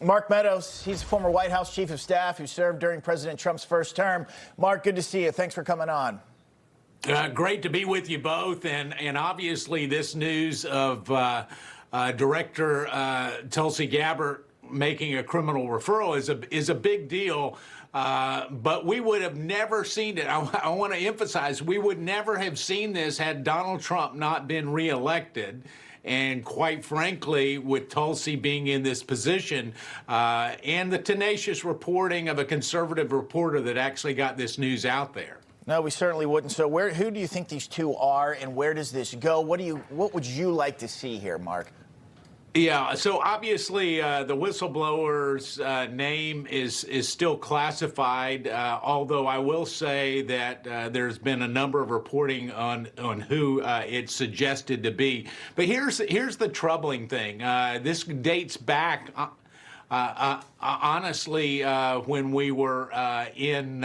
Mark Meadows, he's a former White House chief of staff who served during President Trump's first term. Mark, good to see you. Thanks for coming on. Great to be with you both. And obviously this news of Director Tulsi Gabbard making a criminal referral is a big deal. But we would have never seen it. I want to emphasize, we would never have seen this had Donald Trump not been reelected. And quite frankly, with Tulsi being in this position and the tenacious reporting of a conservative reporter that actually got this news out there. No, we certainly wouldn't. So who do you think these two are, and where does this go? What would you like to see here, Mark? Yeah, so obviously the whistleblower's name is still classified, although I will say that there's been a number of reporting on who it's suggested to be. But here's the troubling thing. This dates back, honestly, when we were in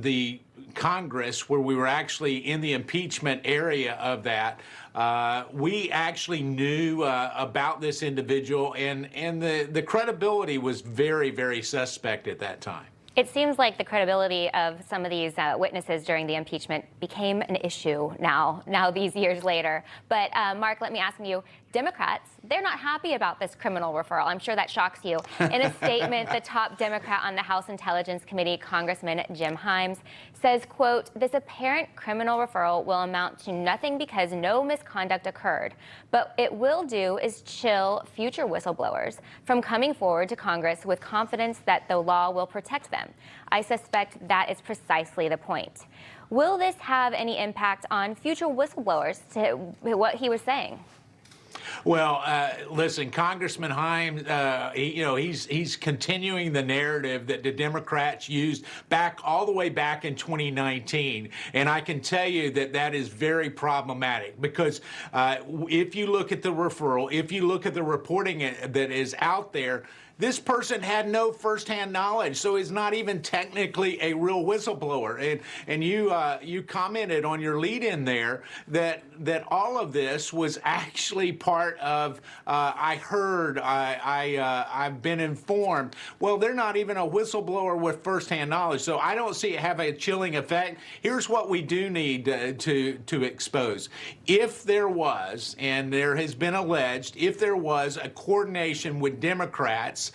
the Congress, where we were actually in the impeachment area of that. We actually knew about this individual, and the credibility was very, very suspect at that time. It seems like the credibility of some of these witnesses during the impeachment became an issue now these years later. But Mark, let me ask you, Democrats, they're not happy about this criminal referral. I'm sure that shocks you. In a statement, the top Democrat on the House Intelligence Committee, Congressman Jim Himes, says, quote, "This apparent criminal referral will amount to nothing because no misconduct occurred. But it will do is chill future whistleblowers from coming forward to Congress with confidence that the law will protect them. I suspect that is precisely the point." Will this have any impact on future whistleblowers, to what he was saying? Well, listen, Congressman Himes, he's continuing the narrative that the Democrats used all the way back in 2019, and I can tell you that is very problematic because if you look at the referral, if you look at the reporting that is out there, this person had no firsthand knowledge, so he's not even technically a real whistleblower. And you commented on your lead-in there that all of this was actually part of I've been informed. Well, they're not even a whistleblower with firsthand knowledge, so I don't see it have a chilling effect. Here's what we do need to expose. If there was, and there has been alleged, if there was a coordination with Democrats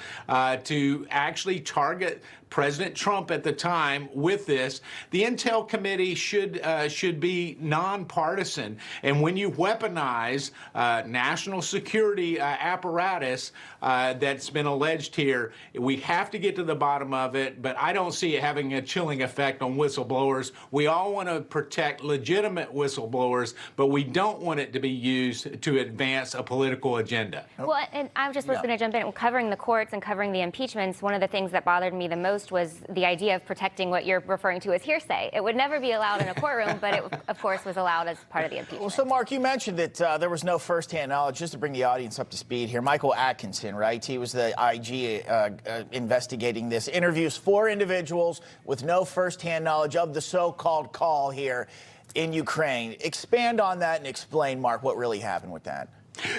to actually target President Trump at the time with this, the Intel Committee should be nonpartisan. And when you weaponize national security apparatus that's been alleged here, we have to get to the bottom of it, but I don't see it having a chilling effect on whistleblowers. We all want to protect legitimate whistleblowers, but we don't want it to be used to advance a political agenda. Well, and I was just going to jump in. Covering the courts and covering the impeachments, one of the things that bothered me the most was the idea of protecting what you're referring to as hearsay. It would never be allowed in a courtroom, but it, of course, was allowed as part of the impeachment. Well, so, Mark, you mentioned that there was no firsthand knowledge. Just to bring the audience up to speed here, Michael Atkinson, right? He was the IG investigating this. Interviews 4 individuals with no firsthand knowledge of the so-called call here in Ukraine. Expand on that and explain, Mark, what really happened with that.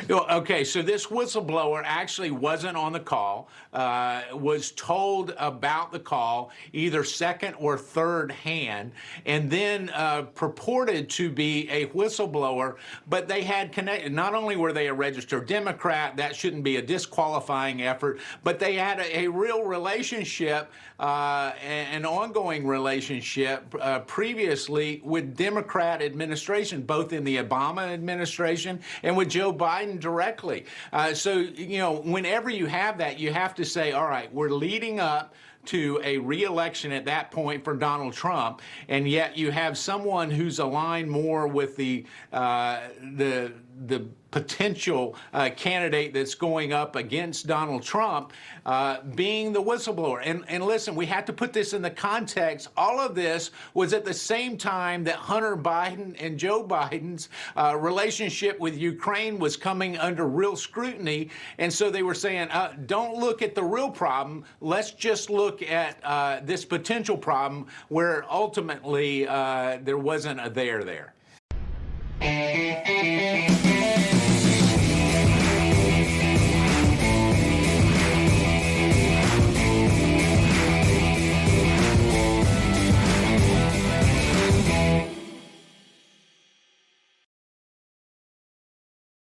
Okay, so this whistleblower actually wasn't on the call, was told about the call either second or third hand, and then purported to be a whistleblower, but they had connected. Not only were they a registered Democrat, that shouldn't be a disqualifying effort, but they had a real relationship, an ongoing relationship previously with Democrat administration, both in the Obama administration and with Joe Biden directly. So, whenever you have that, you have to say, all right, we're leading up to a re-election at that point for Donald Trump, and yet you have someone who's aligned more with the potential candidate that's going up against Donald Trump being the whistleblower. And listen, we have to put this in the context. All of this was at the same time that Hunter Biden and Joe Biden's relationship with Ukraine was coming under real scrutiny. And so they were saying, don't look at the real problem. Let's just look at this potential problem where ultimately there wasn't a there there.